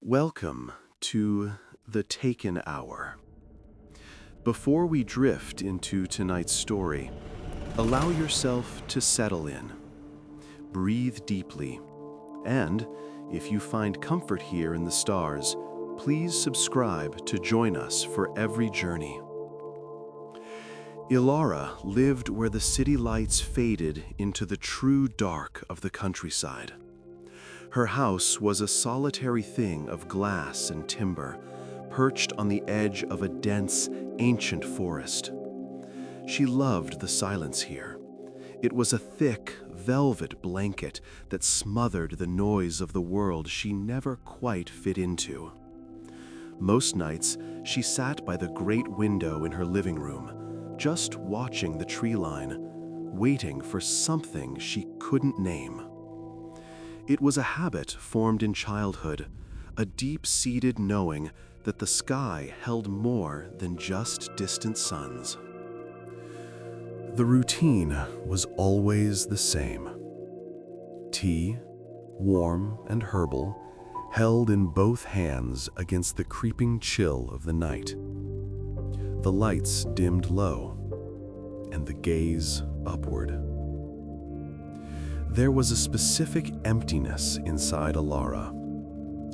Welcome to the Taken Hour. Before we drift into tonight's story, allow yourself to settle in. Breathe deeply, and if you find comfort here in the stars, please subscribe to join us for every journey. Ilara lived where the city lights faded into the true dark of the countryside. Her house was a solitary thing of glass and timber, perched on the edge of a dense, ancient forest. She loved the silence here. It was a thick, velvet blanket that smothered the noise of the world she never quite fit into. Most nights, she sat by the great window in her living room, just watching the tree line, waiting for something she couldn't name. It was a habit formed in childhood, a deep-seated knowing that the sky held more than just distant suns. The routine was always the same. Tea, warm and herbal, held in both hands against the creeping chill of the night. The lights dimmed low, and the gaze upward. There was a specific emptiness inside Ilara,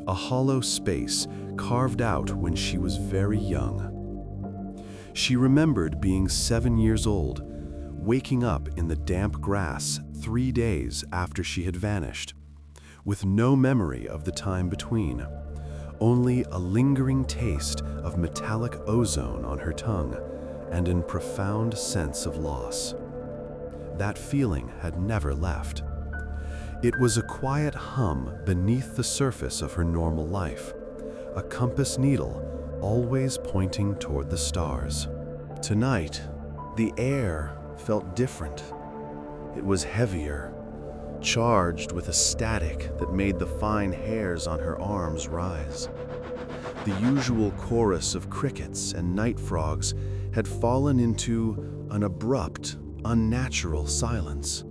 a hollow space carved out when she was very young. She remembered being 7 years old, waking up in the damp grass 3 days after she had vanished, with no memory of the time between, only a lingering taste of metallic ozone on her tongue and a profound sense of loss. That feeling had never left. It was a quiet hum beneath the surface of her normal life, a compass needle always pointing toward the stars. Tonight, the air felt different. It was heavier, charged with a static that made the fine hairs on her arms rise. The usual chorus of crickets and night frogs had fallen into an abrupt, unnatural silence.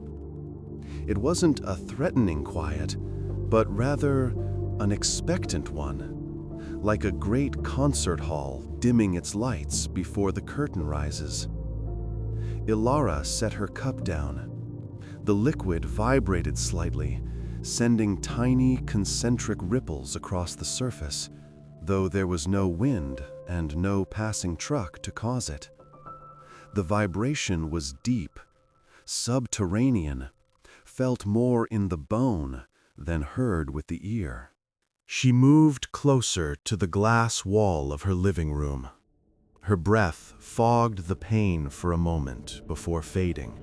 It wasn't a threatening quiet, but rather an expectant one, like a great concert hall dimming its lights before the curtain rises. Ilara set her cup down. The liquid vibrated slightly, sending tiny concentric ripples across the surface, though there was no wind and no passing truck to cause it. The vibration was deep, subterranean, felt more in the bone than heard with the ear. She moved closer to the glass wall of her living room. Her breath fogged the pain for a moment before fading.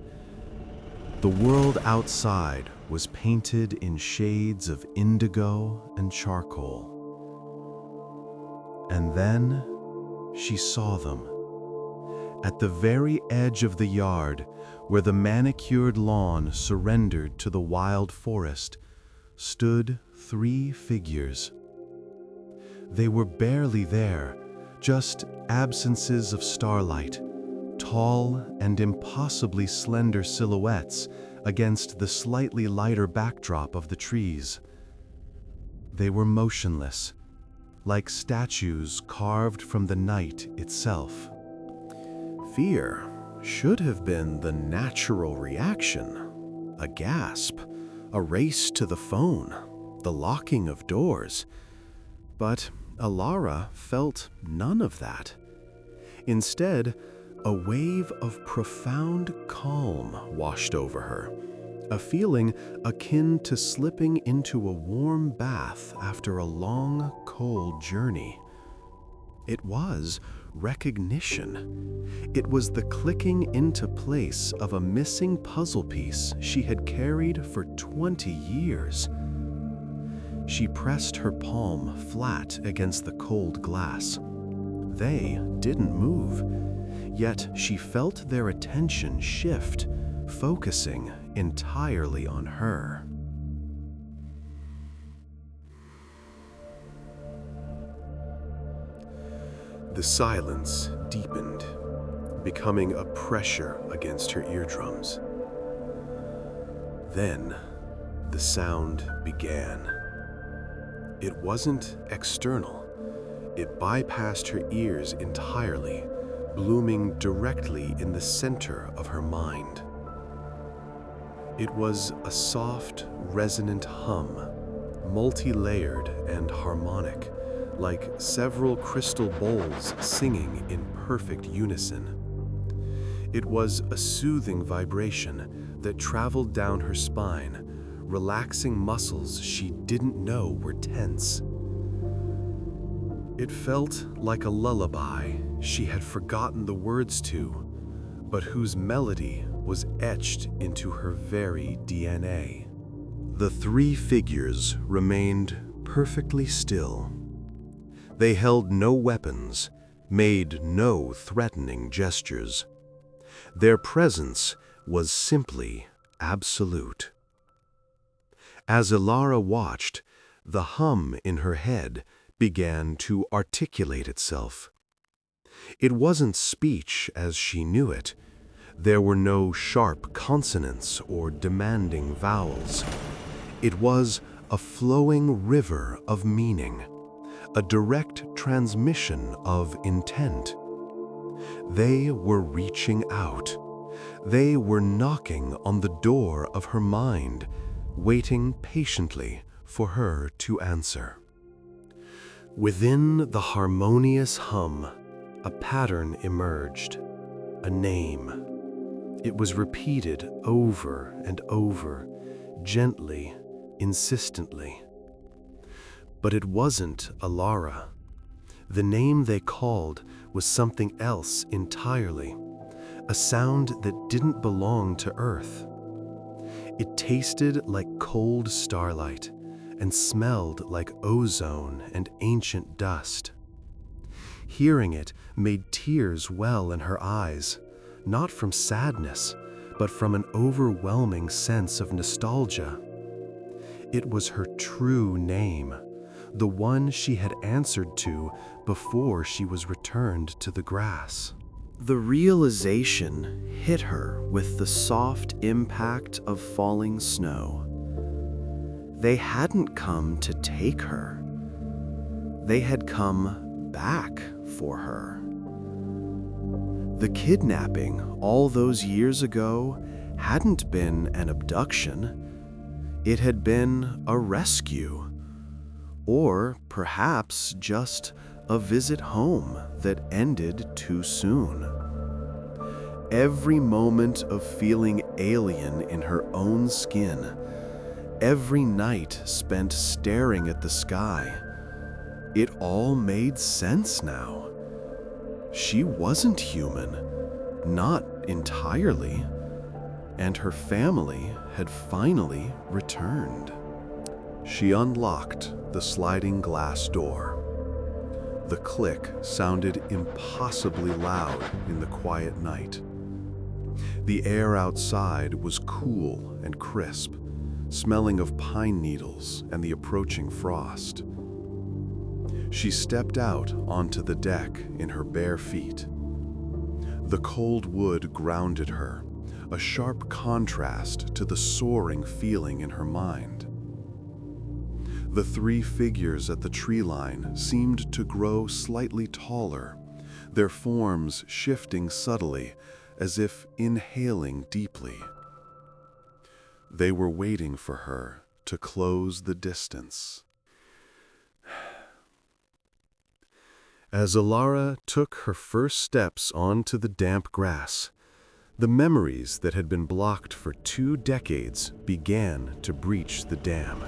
The world outside was painted in shades of indigo and charcoal. And then she saw them. At the very edge of the yard, where the manicured lawn surrendered to the wild forest, stood 3 figures. They were barely there, just absences of starlight, tall and impossibly slender silhouettes against the slightly lighter backdrop of the trees. They were motionless, like statues carved from the night itself. Fear should have been the natural reaction. A gasp, a race to the phone, the locking of doors. But Ilara felt none of that. Instead, a wave of profound calm washed over her, a feeling akin to slipping into a warm bath after a long, cold journey. It was recognition. It was the clicking into place of a missing puzzle piece she had carried for 20 years. She pressed her palm flat against the cold glass. They didn't move, yet she felt their attention shift, focusing entirely on her. The silence deepened, becoming a pressure against her eardrums. Then, the sound began. It wasn't external. It bypassed her ears entirely, blooming directly in the center of her mind. It was a soft, resonant hum, multi-layered and harmonic, like several crystal bowls singing in perfect unison. It was a soothing vibration that traveled down her spine, relaxing muscles she didn't know were tense. It felt like a lullaby she had forgotten the words to, but whose melody was etched into her very DNA. The three figures remained perfectly still. They held no weapons, made no threatening gestures. Their presence was simply absolute. As Ilara watched, the hum in her head began to articulate itself. It wasn't speech as she knew it. There were no sharp consonants or demanding vowels. It was a flowing river of meaning, a direct transmission of intent. They were reaching out. They were knocking on the door of her mind, waiting patiently for her to answer. Within the harmonious hum, a pattern emerged, a name. It was repeated over and over, gently, insistently. But it wasn't Ilara. The name they called was something else entirely, a sound that didn't belong to Earth. It tasted like cold starlight and smelled like ozone and ancient dust. Hearing it made tears well in her eyes, not from sadness, but from an overwhelming sense of nostalgia. It was her true name, the one she had answered to before she was returned to the grass. The realization hit her with the soft impact of falling snow. They hadn't come to take her. They had come back for her. The kidnapping all those years ago hadn't been an abduction. It had been a rescue. Or perhaps just a visit home that ended too soon. Every moment of feeling alien in her own skin, every night spent staring at the sky, it all made sense now. She wasn't human, not entirely, and her family had finally returned. She unlocked the sliding glass door. The click sounded impossibly loud in the quiet night. The air outside was cool and crisp, smelling of pine needles and the approaching frost. She stepped out onto the deck in her bare feet. The cold wood grounded her, a sharp contrast to the soaring feeling in her mind. The three figures at the tree line seemed to grow slightly taller, their forms shifting subtly, as if inhaling deeply. They were waiting for her to close the distance. As Ilara took her first steps onto the damp grass, the memories that had been blocked for 2 decades began to breach the dam.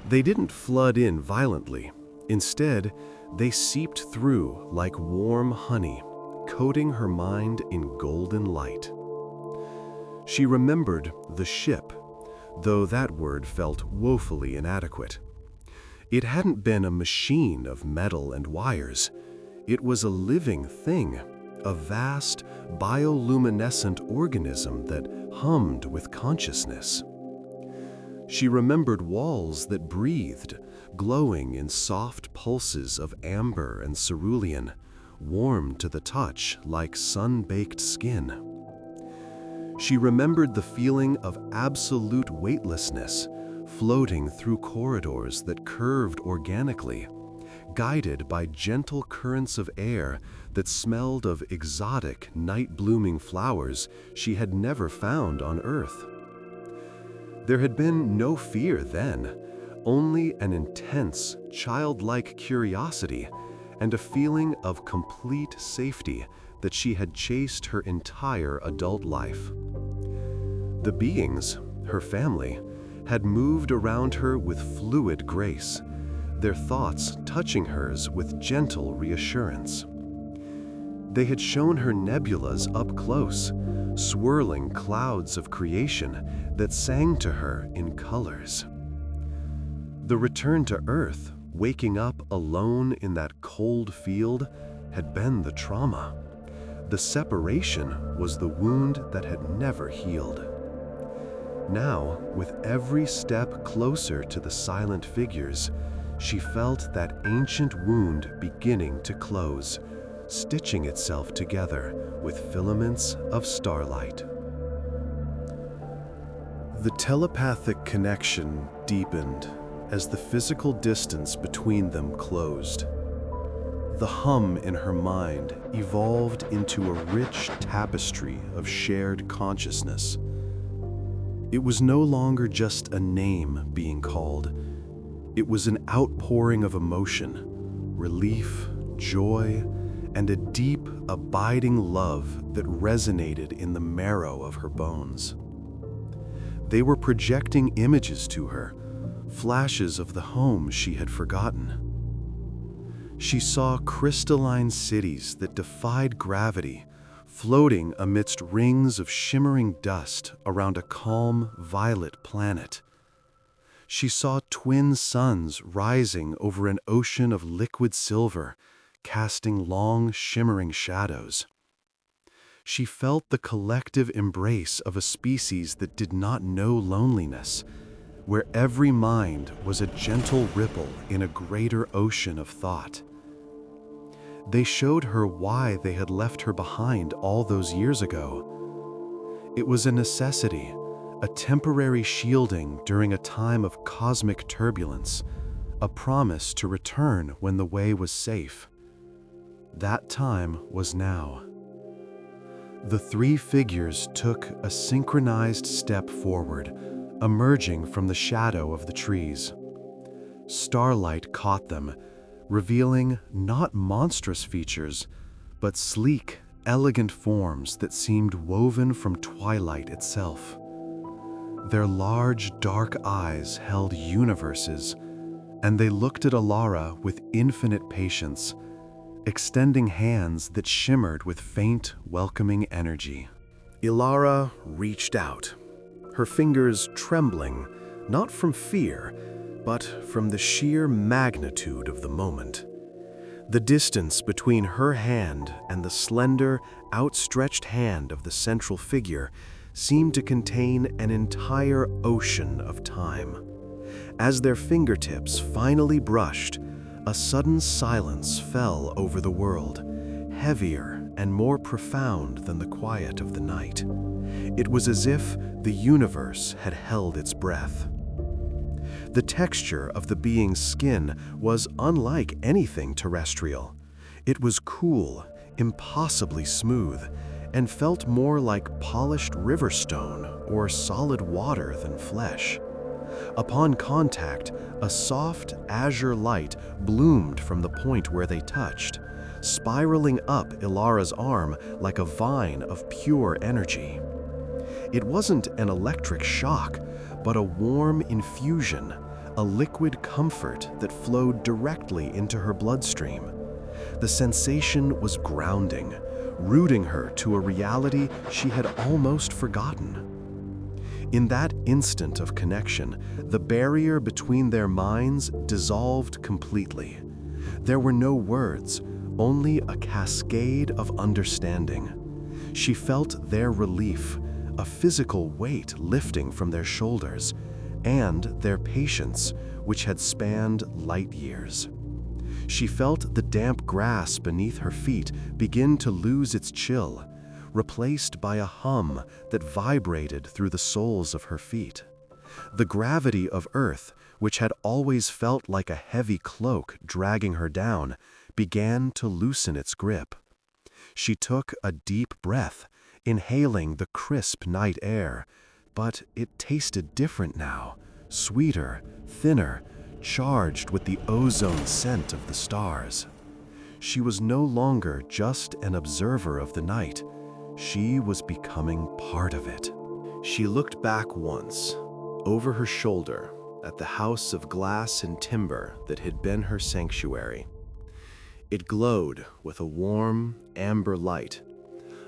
They didn't flood in violently. Instead, they seeped through like warm honey, coating her mind in golden light. She remembered the ship, though that word felt woefully inadequate. It hadn't been a machine of metal and wires. It was a living thing, a vast, bioluminescent organism that hummed with consciousness. She remembered walls that breathed, glowing in soft pulses of amber and cerulean, warm to the touch like sun-baked skin. She remembered the feeling of absolute weightlessness, floating through corridors that curved organically, guided by gentle currents of air that smelled of exotic, night-blooming flowers she had never found on Earth. There had been no fear then, only an intense, childlike curiosity and a feeling of complete safety that she had chased her entire adult life. The beings, her family, had moved around her with fluid grace, their thoughts touching hers with gentle reassurance. They had shown her nebulas up close, swirling clouds of creation that sang to her in colors. The return to Earth, waking up alone in that cold field, had been the trauma. The separation was the wound that had never healed. Now, with every step closer to the silent figures, she felt that ancient wound beginning to close, stitching itself together with filaments of starlight. The telepathic connection deepened as the physical distance between them closed. The hum in her mind evolved into a rich tapestry of shared consciousness. It was no longer just a name being called. It was an outpouring of emotion, relief, joy, and a deep, abiding love that resonated in the marrow of her bones. They were projecting images to her, flashes of the home she had forgotten. She saw crystalline cities that defied gravity, floating amidst rings of shimmering dust around a calm, violet planet. She saw twin suns rising over an ocean of liquid silver, casting long, shimmering shadows. She felt the collective embrace of a species that did not know loneliness, where every mind was a gentle ripple in a greater ocean of thought. They showed her why they had left her behind all those years ago. It was a necessity, a temporary shielding during a time of cosmic turbulence, a promise to return when the way was safe. That time was now. The three figures took a synchronized step forward, emerging from the shadow of the trees. Starlight caught them, revealing not monstrous features, but sleek, elegant forms that seemed woven from twilight itself. Their large, dark eyes held universes, and they looked at Alara with infinite patience, extending hands that shimmered with faint, welcoming energy. Ilara reached out, her fingers trembling, not from fear, but from the sheer magnitude of the moment. The distance between her hand and the slender, outstretched hand of the central figure seemed to contain an entire ocean of time. As their fingertips finally brushed, a sudden silence fell over the world, heavier and more profound than the quiet of the night. It was as if the universe had held its breath. The texture of the being's skin was unlike anything terrestrial. It was cool, impossibly smooth, and felt more like polished river stone or solid water than flesh. Upon contact, a soft azure light bloomed from the point where they touched, spiraling up Ilara's arm like a vine of pure energy. It wasn't an electric shock, but a warm infusion, a liquid comfort that flowed directly into her bloodstream. The sensation was grounding, rooting her to a reality she had almost forgotten. In that instant of connection, the barrier between their minds dissolved completely. There were no words, only a cascade of understanding. She felt their relief, a physical weight lifting from their shoulders, and their patience, which had spanned light years. She felt the damp grass beneath her feet begin to lose its chill, replaced by a hum that vibrated through the soles of her feet. The gravity of Earth, which had always felt like a heavy cloak dragging her down, began to loosen its grip. She took a deep breath, inhaling the crisp night air, but it tasted different now, sweeter, thinner, charged with the ozone scent of the stars. She was no longer just an observer of the night. She was becoming part of it. She looked back once, over her shoulder, at the house of glass and timber that had been her sanctuary. It glowed with a warm, amber light,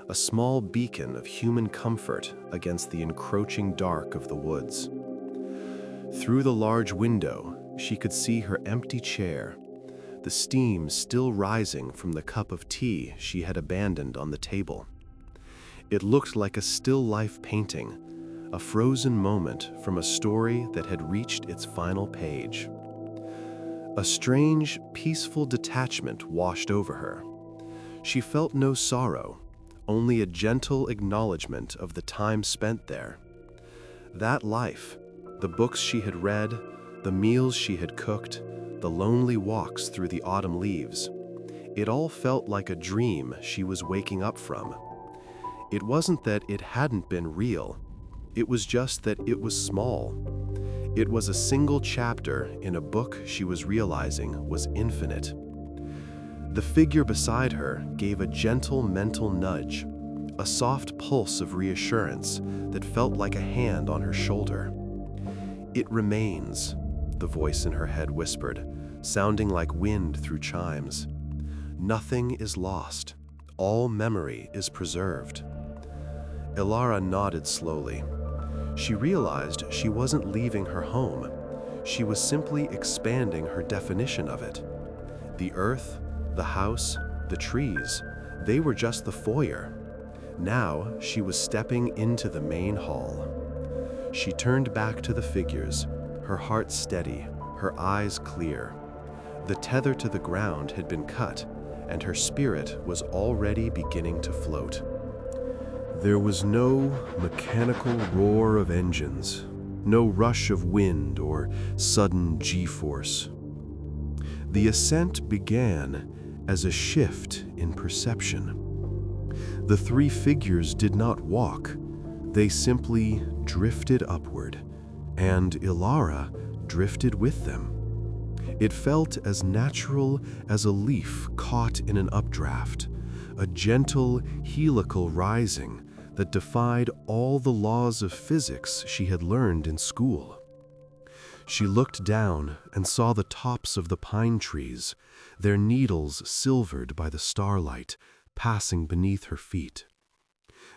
a small beacon of human comfort against the encroaching dark of the woods. Through the large window, she could see her empty chair, the steam still rising from the cup of tea she had abandoned on the table. It looked like a still life painting, a frozen moment from a story that had reached its final page. A strange, peaceful detachment washed over her. She felt no sorrow, only a gentle acknowledgement of the time spent there. That life, the books she had read, the meals she had cooked, the lonely walks through the autumn leaves, it all felt like a dream she was waking up from. It wasn't that it hadn't been real, it was just that it was small. It was a single chapter in a book she was realizing was infinite. The figure beside her gave a gentle mental nudge, a soft pulse of reassurance that felt like a hand on her shoulder. "It remains," the voice in her head whispered, sounding like wind through chimes. "Nothing is lost. All memory is preserved." Ilara nodded slowly. She realized she wasn't leaving her home. She was simply expanding her definition of it. The earth, the house, the trees, they were just the foyer. Now she was stepping into the main hall. She turned back to the figures, her heart steady, her eyes clear. The tether to the ground had been cut, and her spirit was already beginning to float. There was no mechanical roar of engines, no rush of wind or sudden G-force. The ascent began as a shift in perception. The three figures did not walk, they simply drifted upward, and Ilara drifted with them. It felt as natural as a leaf caught in an updraft, a gentle, helical rising that defied all the laws of physics she had learned in school. She looked down and saw the tops of the pine trees, their needles silvered by the starlight, passing beneath her feet.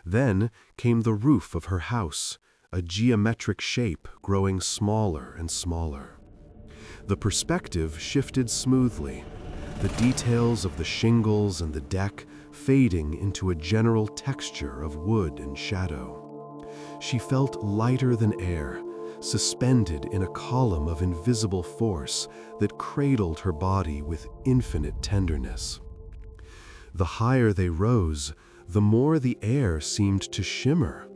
Then came the roof of her house, a geometric shape growing smaller and smaller. The perspective shifted smoothly, the details of the shingles and the deck fading into a general texture of wood and shadow. She felt lighter than air, suspended in a column of invisible force that cradled her body with infinite tenderness. The higher they rose, the more the air seemed to shimmer.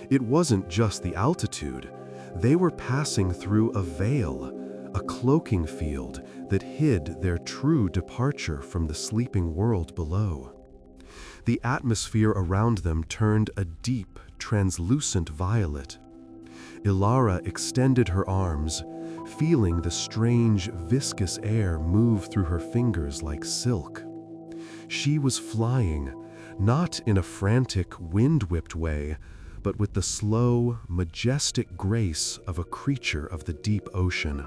It wasn't just the altitude. They were passing through a veil, a cloaking field that hid their true departure from the sleeping world below. The atmosphere around them turned a deep, translucent violet. Ilara extended her arms, feeling the strange, viscous air move through her fingers like silk. She was flying, not in a frantic, wind-whipped way, but with the slow, majestic grace of a creature of the deep ocean.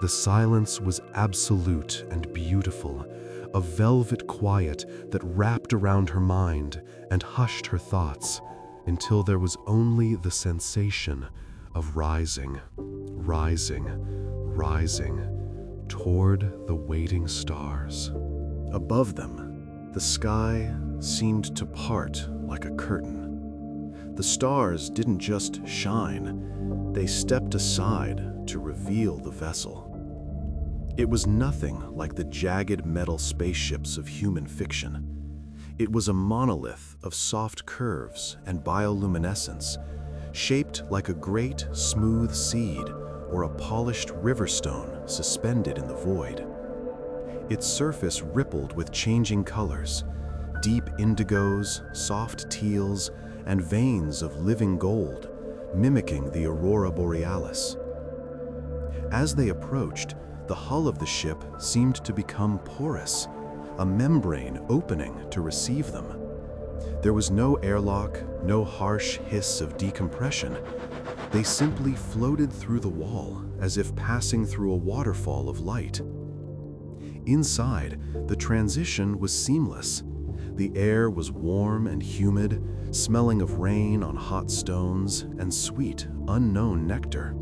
The silence was absolute and beautiful, a velvet quiet that wrapped around her mind and hushed her thoughts until there was only the sensation of rising, rising, rising toward the waiting stars. Above them, the sky seemed to part like a curtain. The stars didn't just shine, they stepped aside to reveal the vessel. It was nothing like the jagged metal spaceships of human fiction. It was a monolith of soft curves and bioluminescence, shaped like a great, smooth seed or a polished riverstone suspended in the void. Its surface rippled with changing colors, deep indigos, soft teals, and veins of living gold, mimicking the aurora borealis. As they approached, the hull of the ship seemed to become porous, a membrane opening to receive them. There was no airlock, no harsh hiss of decompression. They simply floated through the wall as if passing through a waterfall of light. Inside, the transition was seamless. The air was warm and humid, smelling of rain on hot stones and sweet, unknown nectar.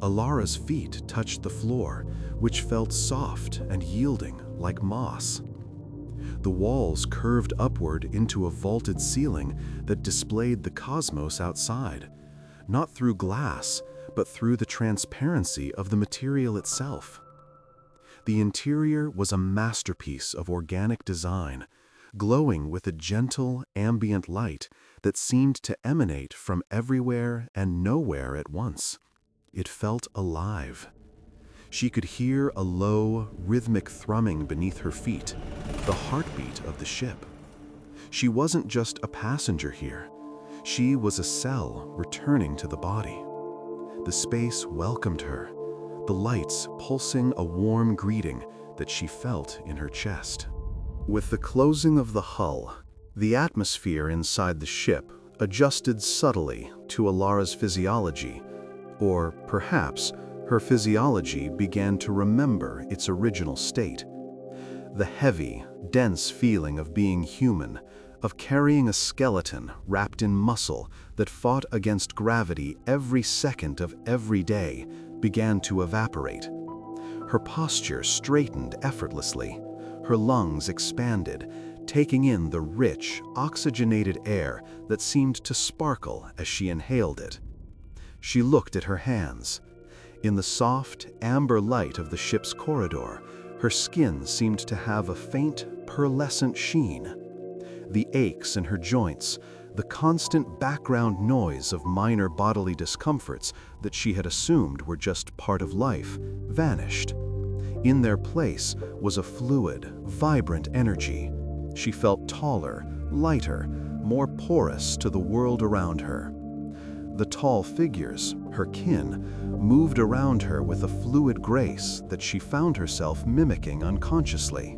Alara's feet touched the floor, which felt soft and yielding like moss. The walls curved upward into a vaulted ceiling that displayed the cosmos outside, not through glass, but through the transparency of the material itself. The interior was a masterpiece of organic design, glowing with a gentle, ambient light that seemed to emanate from everywhere and nowhere at once. It felt alive. She could hear a low, rhythmic thrumming beneath her feet, the heartbeat of the ship. She wasn't just a passenger here. She was a cell returning to the body. The space welcomed her, the lights pulsing a warm greeting that she felt in her chest. With the closing of the hull, the atmosphere inside the ship adjusted subtly to Alara's physiology, or perhaps her physiology began to remember its original state. The heavy, dense feeling of being human, of carrying a skeleton wrapped in muscle that fought against gravity every second of every day, began to evaporate. Her posture straightened effortlessly. Her lungs expanded, taking in the rich, oxygenated air that seemed to sparkle as she inhaled it. She looked at her hands. In the soft, amber light of the ship's corridor, her skin seemed to have a faint, pearlescent sheen. The aches in her joints, the constant background noise of minor bodily discomforts that she had assumed were just part of life, vanished. In their place was a fluid, vibrant energy. She felt taller, lighter, more porous to the world around her. The tall figures, her kin, moved around her with a fluid grace that she found herself mimicking unconsciously.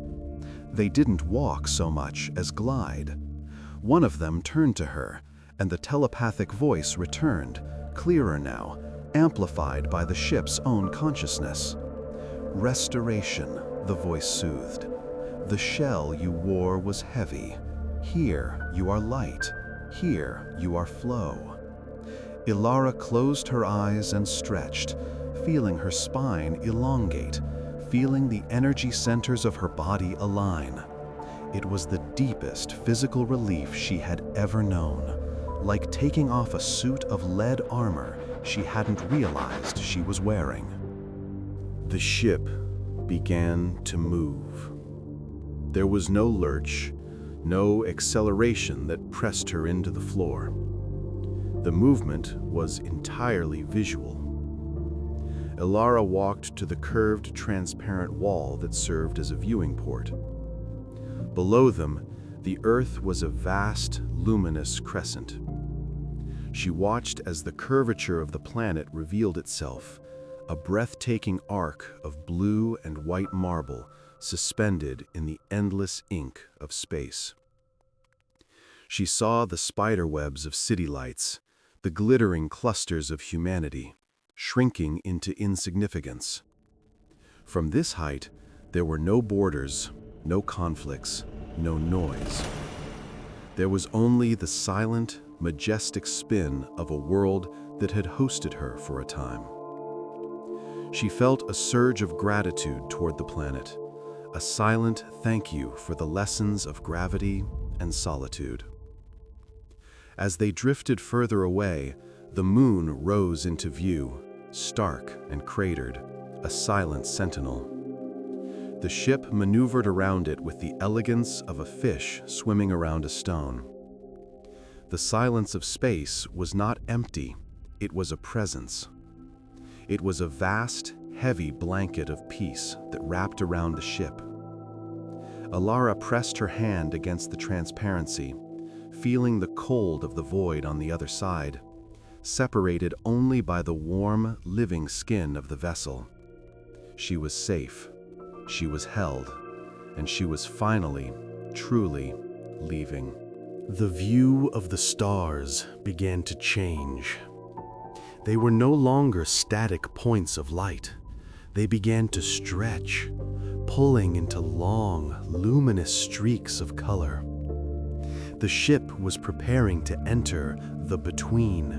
They didn't walk so much as glide. One of them turned to her, and the telepathic voice returned, clearer now, amplified by the ship's own consciousness. "Restoration," the voice soothed. "The shell you wore was heavy. Here you are light. Here you are flow." Alara closed her eyes and stretched, feeling her spine elongate, feeling the energy centers of her body align. It was the deepest physical relief she had ever known, like taking off a suit of lead armor she hadn't realized she was wearing. The ship began to move. There was no lurch, no acceleration that pressed her into the floor. The movement was entirely visual. Alara walked to the curved, transparent wall that served as a viewing port. Below them, the Earth was a vast, luminous crescent. She watched as the curvature of the planet revealed itself, a breathtaking arc of blue and white marble suspended in the endless ink of space. She saw the spider webs of city lights, the glittering clusters of humanity, shrinking into insignificance. From this height, there were no borders, no conflicts, no noise. There was only the silent, majestic spin of a world that had hosted her for a time. She felt a surge of gratitude toward the planet, a silent thank you for the lessons of gravity and solitude. As they drifted further away, the moon rose into view, stark and cratered, a silent sentinel. The ship maneuvered around it with the elegance of a fish swimming around a stone. The silence of space was not empty, it was a presence. It was a vast, heavy blanket of peace that wrapped around the ship. Alara pressed her hand against the transparency, feeling the cold of the void on the other side, separated only by the warm, living skin of the vessel. She was safe, she was held, and she was finally, truly, leaving. The view of the stars began to change. They were no longer static points of light. They began to stretch, pulling into long, luminous streaks of color. The ship was preparing to enter the between,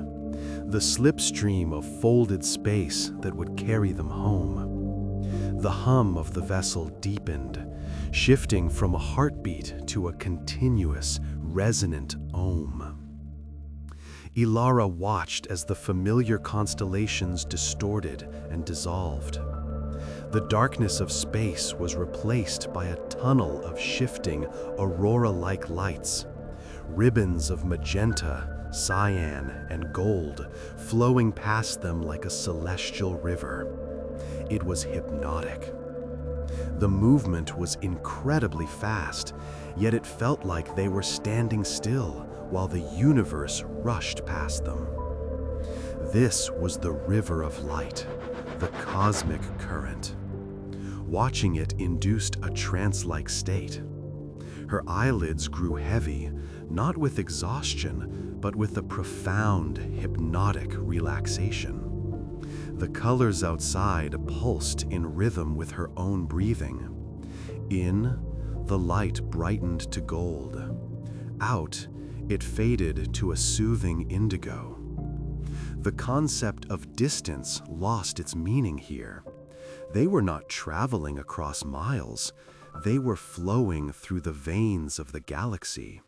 the slipstream of folded space that would carry them home. The hum of the vessel deepened, shifting from a heartbeat to a continuous, resonant ohm. Alara watched as the familiar constellations distorted and dissolved. The darkness of space was replaced by a tunnel of shifting, aurora-like lights, ribbons of magenta, cyan, and gold flowing past them like a celestial river. It was hypnotic. The movement was incredibly fast, yet it felt like they were standing still while the universe rushed past them. This was the river of light, the cosmic current. Watching it induced a trance-like state. Her eyelids grew heavy, not with exhaustion, but with a profound, hypnotic relaxation. The colors outside pulsed in rhythm with her own breathing. In, the light brightened to gold. Out, it faded to a soothing indigo. The concept of distance lost its meaning here. They were not traveling across miles. They were flowing through the veins of the galaxy.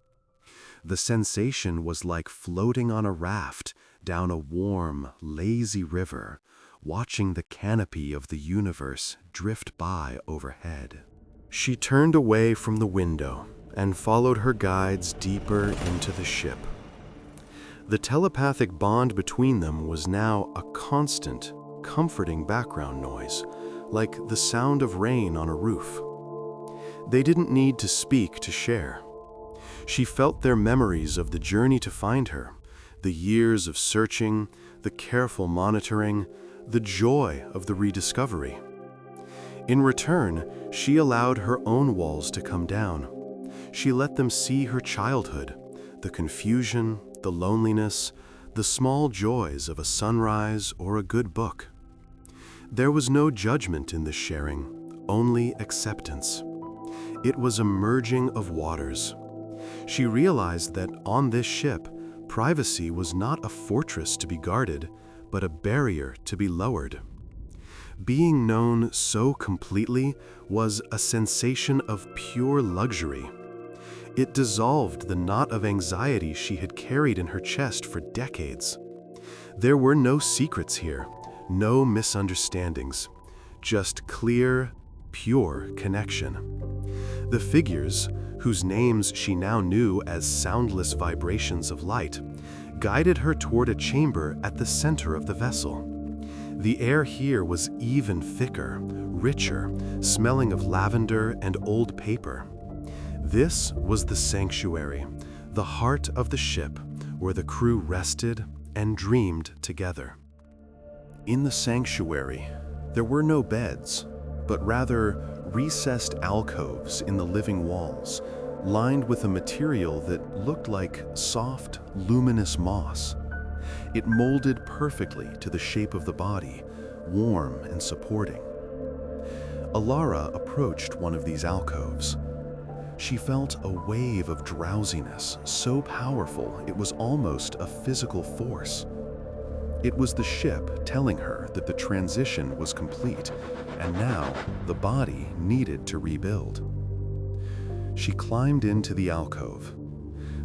The sensation was like floating on a raft down a warm, lazy river, watching the canopy of the universe drift by overhead. She turned away from the window and followed her guides deeper into the ship. The telepathic bond between them was now a constant, comforting background noise, like the sound of rain on a roof. They didn't need to speak to share. She felt their memories of the journey to find her, the years of searching, the careful monitoring, the joy of the rediscovery. In return, she allowed her own walls to come down. She let them see her childhood, the confusion, the loneliness, the small joys of a sunrise or a good book. There was no judgment in this sharing, only acceptance. It was a merging of waters. She realized that on this ship, privacy was not a fortress to be guarded, but a barrier to be lowered. Being known so completely was a sensation of pure luxury. It dissolved the knot of anxiety she had carried in her chest for decades. There were no secrets here, no misunderstandings, just clear, pure connection. The figures, whose names she now knew as soundless vibrations of light, guided her toward a chamber at the center of the vessel. The air here was even thicker, richer, smelling of lavender and old paper. This was the sanctuary, the heart of the ship, where the crew rested and dreamed together. In the sanctuary, there were no beds, but rather recessed alcoves in the living walls, lined with a material that looked like soft, luminous moss. It molded perfectly to the shape of the body, warm and supporting. Alara approached one of these alcoves. She felt a wave of drowsiness, so powerful it was almost a physical force. It was the ship telling her that the transition was complete, and now the body needed to rebuild. She climbed into the alcove.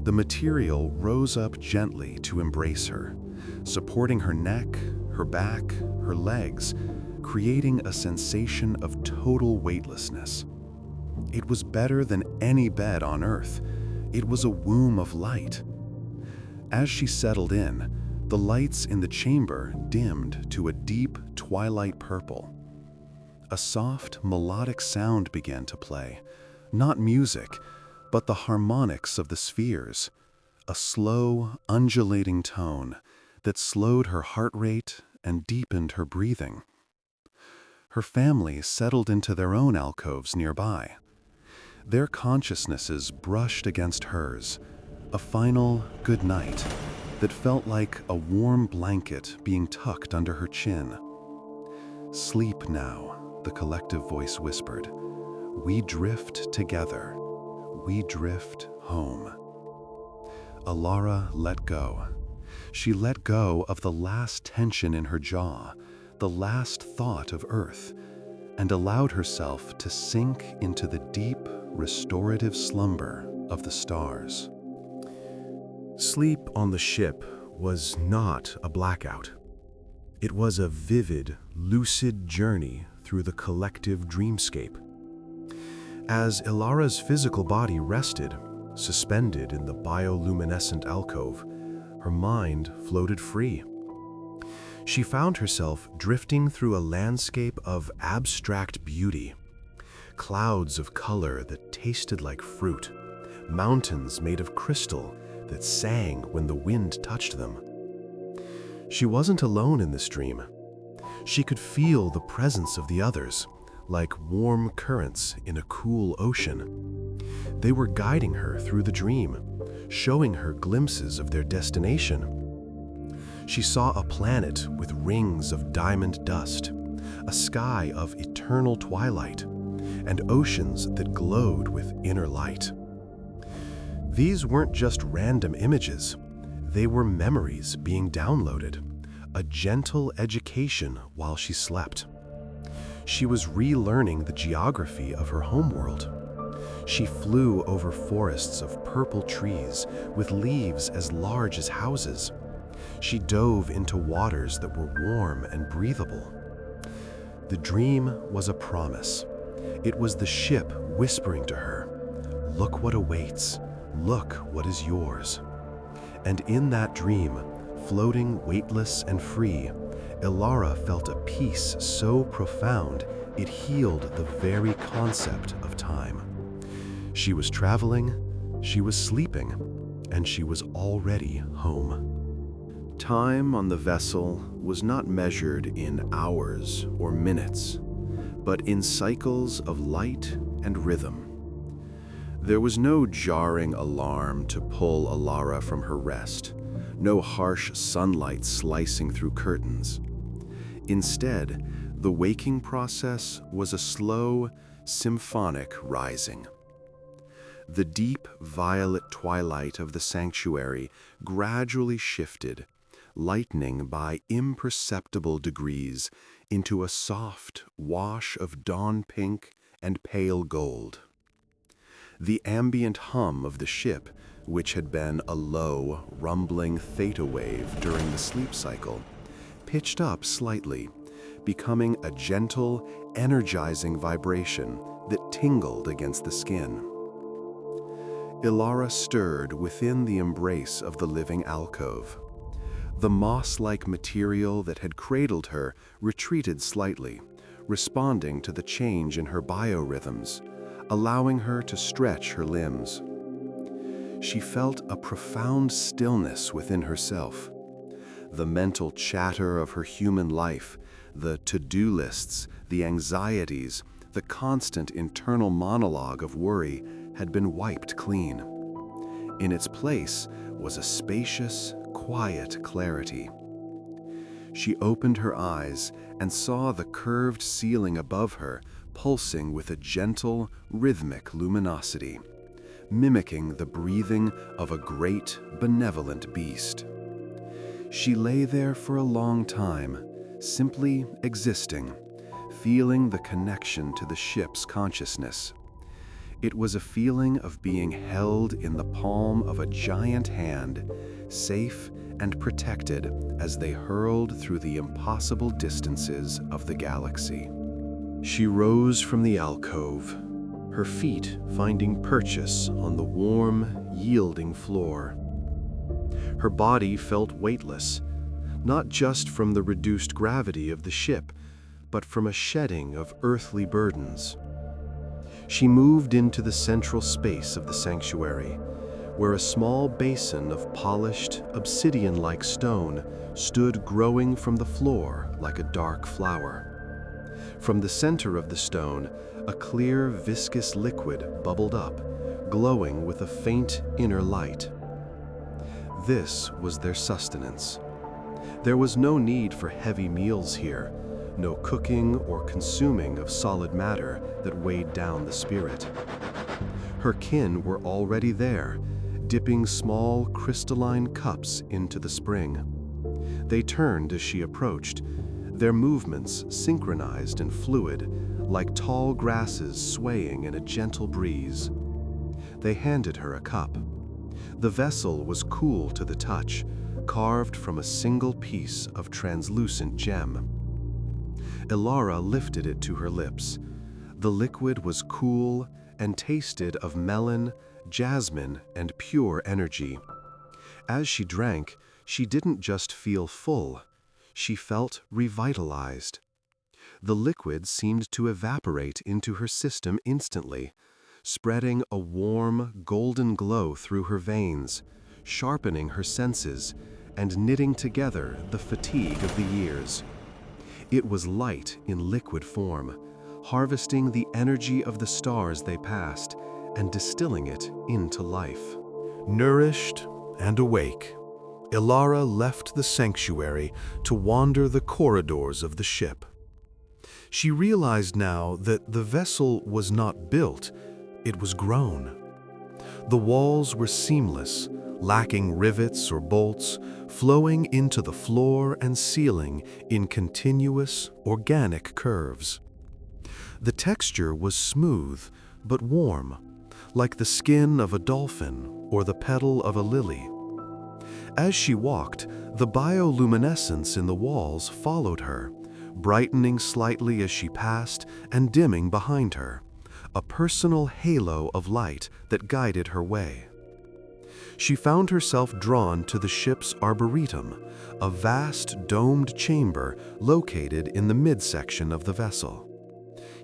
The material rose up gently to embrace her, supporting her neck, her back, her legs, creating a sensation of total weightlessness. It was better than any bed on Earth. It was a womb of light. As she settled in, the lights in the chamber dimmed to a deep twilight purple. A soft, melodic sound began to play, not music, but the harmonics of the spheres, a slow, undulating tone that slowed her heart rate and deepened her breathing. Her family settled into their own alcoves nearby. Their consciousnesses brushed against hers, a final good night that felt like a warm blanket being tucked under her chin. "Sleep now," the collective voice whispered. "We drift together. We drift home." Alara let go. She let go of the last tension in her jaw, the last thought of Earth, and allowed herself to sink into the deep, restorative slumber of the stars. Sleep on the ship was not a blackout. It was a vivid, lucid journey through the collective dreamscape. As Ilara's physical body rested, suspended in the bioluminescent alcove, her mind floated free. She found herself drifting through a landscape of abstract beauty. Clouds of color that tasted like fruit, mountains made of crystal that sang when the wind touched them. She wasn't alone in this dream. She could feel the presence of the others, like warm currents in a cool ocean. They were guiding her through the dream, showing her glimpses of their destination. She saw a planet with rings of diamond dust, a sky of eternal twilight, and oceans that glowed with inner light. These weren't just random images. They were memories being downloaded, a gentle education while she slept. She was relearning the geography of her homeworld. She flew over forests of purple trees with leaves as large as houses. She dove into waters that were warm and breathable. The dream was a promise. It was the ship whispering to her, "Look what awaits. Look what is yours." And in that dream, floating weightless and free, Ilara felt a peace so profound it healed the very concept of time. She was traveling, she was sleeping, and she was already home. Time on the vessel was not measured in hours or minutes, but in cycles of light and rhythm. There was no jarring alarm to pull Ilara from her rest, no harsh sunlight slicing through curtains. Instead, the waking process was a slow, symphonic rising. The deep violet twilight of the sanctuary gradually shifted, lightening by imperceptible degrees into a soft wash of dawn pink and pale gold. The ambient hum of the ship, which had been a low, rumbling theta wave during the sleep cycle, pitched up slightly, becoming a gentle, energizing vibration that tingled against the skin. Ilara stirred within the embrace of the living alcove. The moss-like material that had cradled her retreated slightly, responding to the change in her biorhythms, allowing her to stretch her limbs. She felt a profound stillness within herself. The mental chatter of her human life, the to-do lists, the anxieties, the constant internal monologue of worry had been wiped clean. In its place was a spacious, quiet clarity. She opened her eyes and saw the curved ceiling above her pulsing with a gentle, rhythmic luminosity, mimicking the breathing of a great, benevolent beast. She lay there for a long time, simply existing, feeling the connection to the ship's consciousness. It was a feeling of being held in the palm of a giant hand, safe and protected as they hurled through the impossible distances of the galaxy. She rose from the alcove, her feet finding purchase on the warm, yielding floor. Her body felt weightless, not just from the reduced gravity of the ship, but from a shedding of earthly burdens. She moved into the central space of the sanctuary, where a small basin of polished, obsidian-like stone stood growing from the floor like a dark flower. From the center of the stone, a clear, viscous liquid bubbled up, glowing with a faint inner light. This was their sustenance. There was no need for heavy meals here, no cooking or consuming of solid matter that weighed down the spirit. Her kin were already there, dipping small crystalline cups into the spring. They turned as she approached, their movements synchronized and fluid, like tall grasses swaying in a gentle breeze. They handed her a cup. The vessel was cool to the touch, carved from a single piece of translucent gem. Ilara lifted it to her lips. The liquid was cool and tasted of melon, jasmine, and pure energy. As she drank, she didn't just feel full, she felt revitalized. The liquid seemed to evaporate into her system instantly, spreading a warm, golden glow through her veins, sharpening her senses, and knitting together the fatigue of the years. It was light in liquid form, harvesting the energy of the stars they passed and distilling it into life. Nourished and awake, Ilara left the sanctuary to wander the corridors of the ship. She realized now that the vessel was not built, it was grown. The walls were seamless, lacking rivets or bolts, flowing into the floor and ceiling in continuous, organic curves. The texture was smooth but warm, like the skin of a dolphin or the petal of a lily. As she walked, the bioluminescence in the walls followed her, brightening slightly as she passed and dimming behind her, a personal halo of light that guided her way. She found herself drawn to the ship's arboretum, a vast domed chamber located in the midsection of the vessel.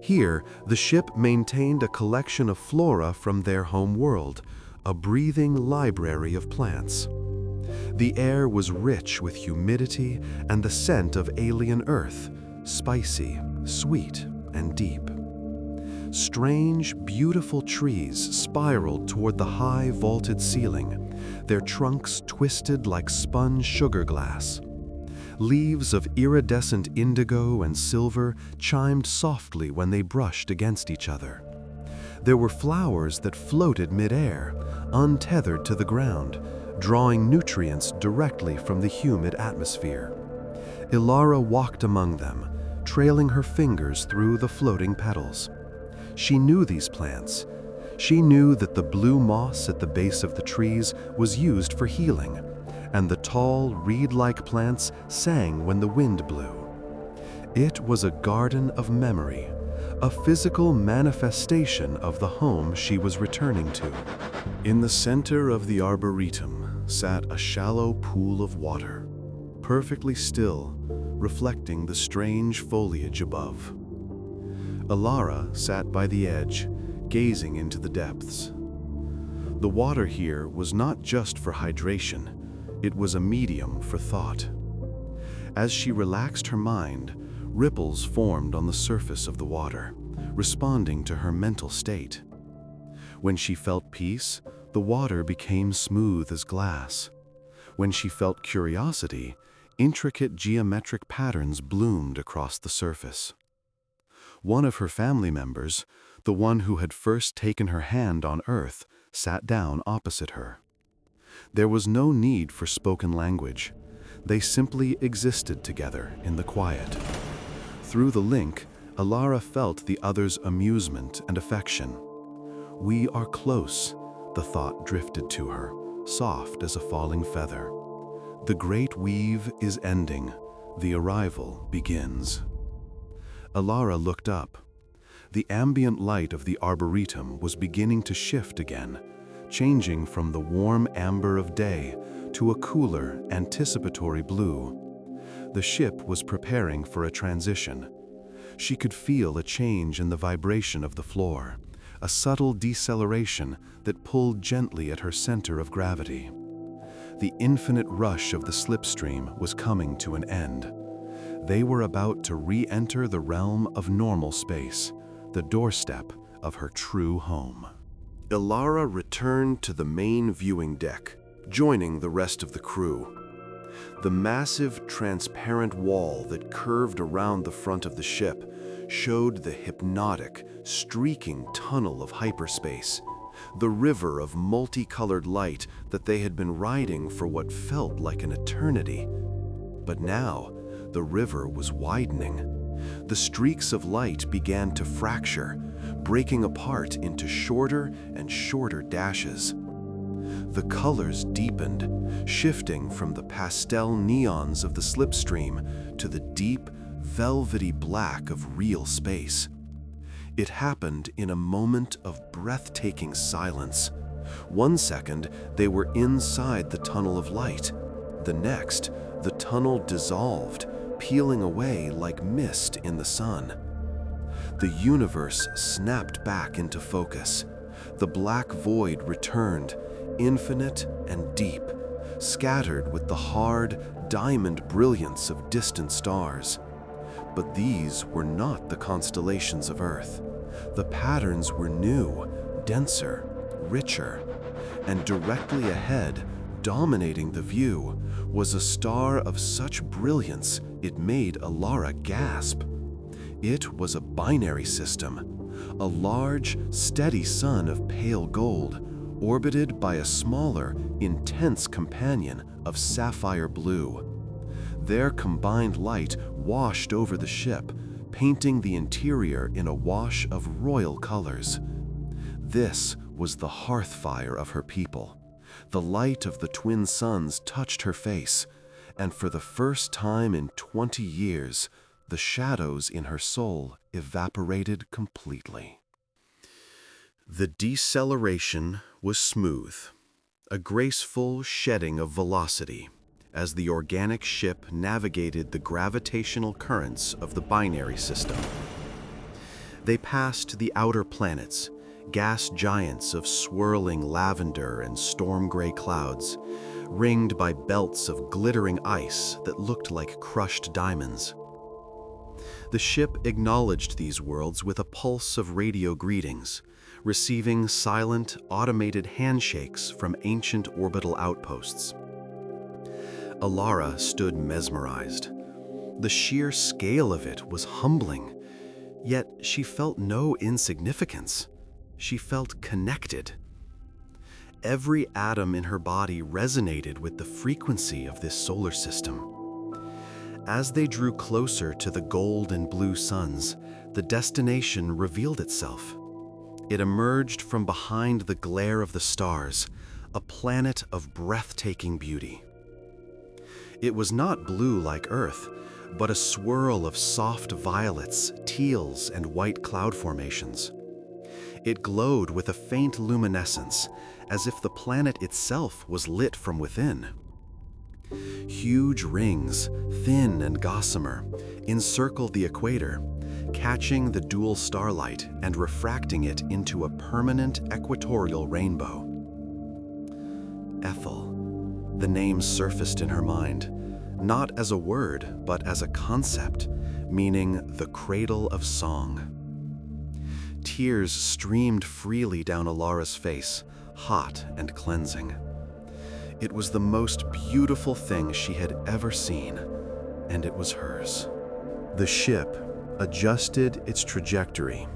Here, the ship maintained a collection of flora from their home world, a breathing library of plants. The air was rich with humidity and the scent of alien earth, spicy, sweet, and deep. Strange, beautiful trees spiraled toward the high vaulted ceiling, their trunks twisted like spun sugar glass. Leaves of iridescent indigo and silver chimed softly when they brushed against each other. There were flowers that floated mid-air, untethered to the ground, drawing nutrients directly from the humid atmosphere. Ilara walked among them, trailing her fingers through the floating petals. She knew these plants. She knew that the blue moss at the base of the trees was used for healing, and the tall, reed-like plants sang when the wind blew. It was a garden of memory, a physical manifestation of the home she was returning to. In the center of the arboretum sat a shallow pool of water, perfectly still, reflecting the strange foliage above. Ilara sat by the edge, gazing into the depths. The water here was not just for hydration, it was a medium for thought. As she relaxed her mind, ripples formed on the surface of the water, responding to her mental state. When she felt peace, the water became smooth as glass. When she felt curiosity, intricate geometric patterns bloomed across the surface. One of her family members, the one who had first taken her hand on Earth, sat down opposite her. There was no need for spoken language. They simply existed together in the quiet. Through the link, Ilara felt the other's amusement and affection. "We are close," the thought drifted to her, soft as a falling feather. "The great weave is ending. The arrival begins." Ilara looked up. The ambient light of the arboretum was beginning to shift again, changing from the warm amber of day to a cooler, anticipatory blue. The ship was preparing for a transition. She could feel a change in the vibration of the floor, a subtle deceleration that pulled gently at her center of gravity. The infinite rush of the slipstream was coming to an end. They were about to re-enter the realm of normal space, the doorstep of her true home. Ilara returned to the main viewing deck, joining the rest of the crew. The massive, transparent wall that curved around the front of the ship showed the hypnotic, streaking tunnel of hyperspace, the river of multicolored light that they had been riding for what felt like an eternity. But now, the river was widening. The streaks of light began to fracture, breaking apart into shorter and shorter dashes. The colors deepened, shifting from the pastel neons of the slipstream to the deep, velvety black of real space. It happened in a moment of breathtaking silence. 1 second, they were inside the tunnel of light. The next, the tunnel dissolved, peeling away like mist in the sun. The universe snapped back into focus. The black void returned, infinite and deep, scattered with the hard, diamond brilliance of distant stars. But these were not the constellations of Earth. The patterns were new, denser, richer, and directly ahead, dominating the view, was a star of such brilliance it made Ilara gasp. It was a binary system, a large, steady sun of pale gold, orbited by a smaller, intense companion of sapphire blue. Their combined light washed over the ship, painting the interior in a wash of royal colors. This was the hearth fire of her people. The light of the twin suns touched her face, and for the first time in 20 years, the shadows in her soul evaporated completely. The deceleration was smooth, a graceful shedding of velocity, as the organic ship navigated the gravitational currents of the binary system. They passed the outer planets, gas giants of swirling lavender and storm-gray clouds, ringed by belts of glittering ice that looked like crushed diamonds. The ship acknowledged these worlds with a pulse of radio greetings, receiving silent, automated handshakes from ancient orbital outposts. Ilara stood mesmerized. The sheer scale of it was humbling, yet she felt no insignificance. She felt connected. Every atom in her body resonated with the frequency of this solar system. As they drew closer to the gold and blue suns, the destination revealed itself. It emerged from behind the glare of the stars, a planet of breathtaking beauty. It was not blue like Earth, but a swirl of soft violets, teals, and white cloud formations. It glowed with a faint luminescence, as if the planet itself was lit from within. Huge rings, thin and gossamer, encircled the equator, catching the dual starlight and refracting it into a permanent equatorial rainbow. Ethel. The name surfaced in her mind, not as a word, but as a concept, meaning the cradle of song. Tears streamed freely down Ilara's face, hot and cleansing. It was the most beautiful thing she had ever seen, and it was hers. The ship adjusted its trajectory,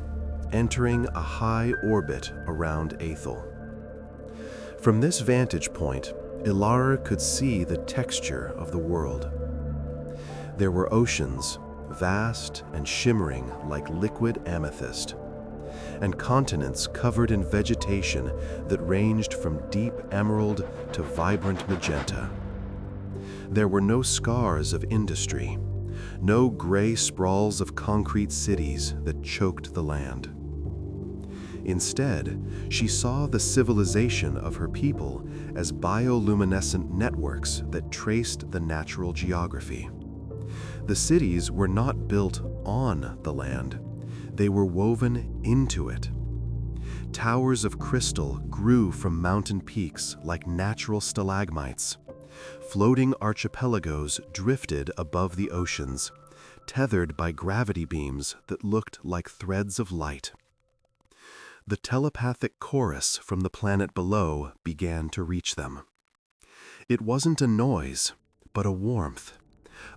entering a high orbit around Ethel. From this vantage point, Ilara could see the texture of the world. There were oceans, vast and shimmering like liquid amethyst, and continents covered in vegetation that ranged from deep emerald to vibrant magenta. There were no scars of industry, no gray sprawls of concrete cities that choked the land. Instead, she saw the civilization of her people as bioluminescent networks that traced the natural geography. The cities were not built on the land, they were woven into it. Towers of crystal grew from mountain peaks like natural stalagmites. Floating archipelagos drifted above the oceans, tethered by gravity beams that looked like threads of light. The telepathic chorus from the planet below began to reach them. It wasn't a noise, but a warmth,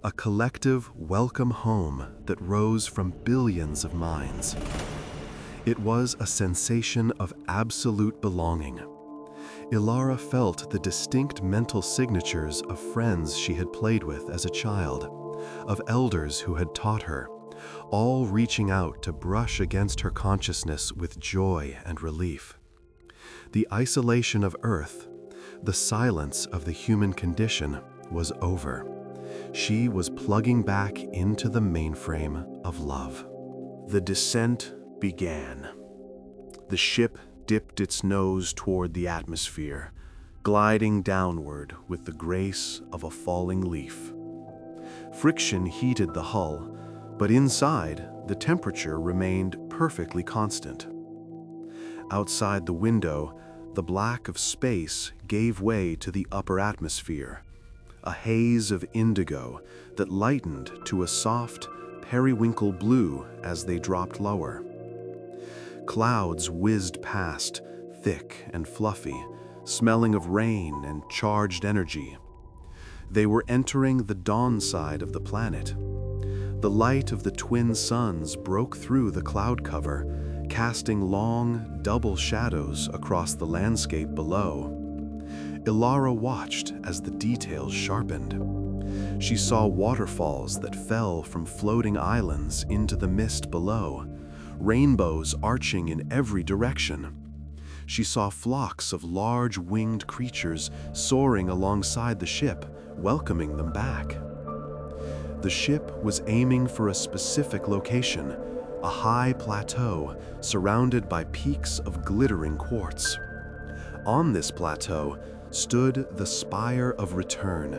a collective welcome home that rose from billions of minds. It was a sensation of absolute belonging. Ilara felt the distinct mental signatures of friends she had played with as a child, of elders who had taught her, all reaching out to brush against her consciousness with joy and relief. The isolation of Earth, the silence of the human condition, was over. She was plugging back into the mainframe of love. The descent began. The ship dipped its nose toward the atmosphere, gliding downward with the grace of a falling leaf. Friction heated the hull, but inside, the temperature remained perfectly constant. Outside the window, the black of space gave way to the upper atmosphere, a haze of indigo that lightened to a soft, periwinkle blue as they dropped lower. Clouds whizzed past, thick and fluffy, smelling of rain and charged energy. They were entering the dawn side of the planet. The light of the twin suns broke through the cloud cover, casting long, double shadows across the landscape below. Ilara watched as the details sharpened. She saw waterfalls that fell from floating islands into the mist below, rainbows arching in every direction. She saw flocks of large winged creatures soaring alongside the ship, welcoming them back. The ship was aiming for a specific location, a high plateau surrounded by peaks of glittering quartz. On this plateau stood the Spire of Return,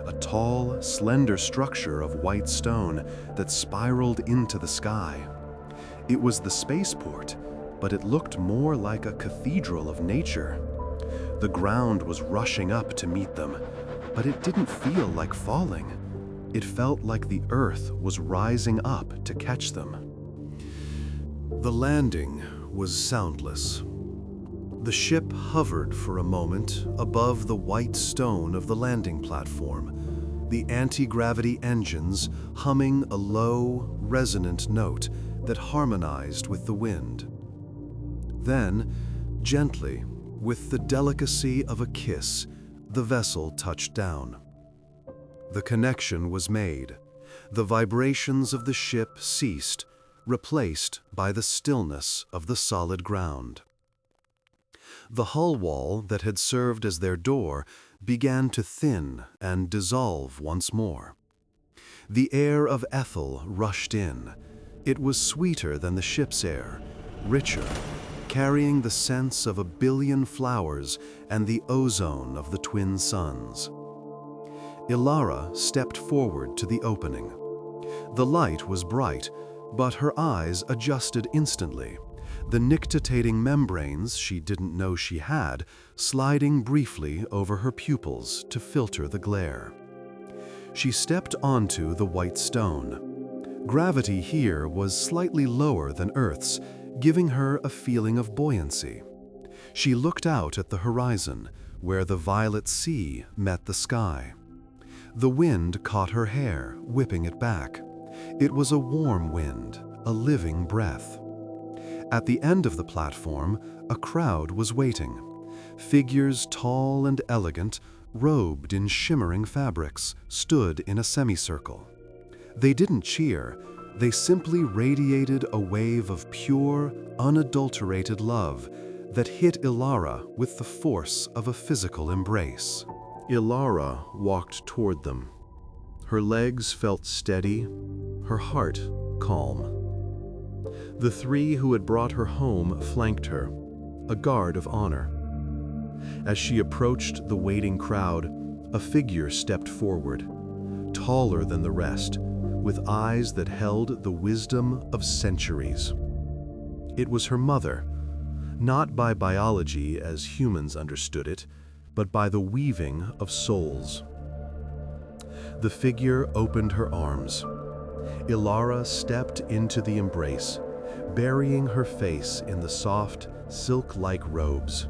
a tall, slender structure of white stone that spiraled into the sky. It was the spaceport, but it looked more like a cathedral of nature. The ground was rushing up to meet them, but it didn't feel like falling. It felt like the Earth was rising up to catch them. The landing was soundless. The ship hovered for a moment above the white stone of the landing platform, the anti-gravity engines humming a low, resonant note that harmonized with the wind. Then, gently, with the delicacy of a kiss, the vessel touched down. The connection was made. The vibrations of the ship ceased, replaced by the stillness of the solid ground. The hull wall that had served as their door began to thin and dissolve once more. The air of Ethel rushed in. It was sweeter than the ship's air, richer, carrying the sense of a billion flowers and the ozone of the twin suns. Ilara stepped forward to the opening. The light was bright, but her eyes adjusted instantly, the nictitating membranes she didn't know she had sliding briefly over her pupils to filter the glare. She stepped onto the white stone. Gravity here was slightly lower than Earth's, giving her a feeling of buoyancy. She looked out at the horizon, where the violet sea met the sky. The wind caught her hair, whipping it back. It was a warm wind, a living breath. At the end of the platform, a crowd was waiting. Figures tall and elegant, robed in shimmering fabrics, stood in a semicircle. They didn't cheer, they simply radiated a wave of pure, unadulterated love that hit Ilara with the force of a physical embrace. Ilara walked toward them. Her legs felt steady, her heart calm. The three who had brought her home flanked her, a guard of honor. As she approached the waiting crowd, a figure stepped forward, taller than the rest, with eyes that held the wisdom of centuries. It was her mother, not by biology as humans understood it, but by the weaving of souls. The figure opened her arms. Ilara stepped into the embrace, burying her face in the soft, silk-like robes.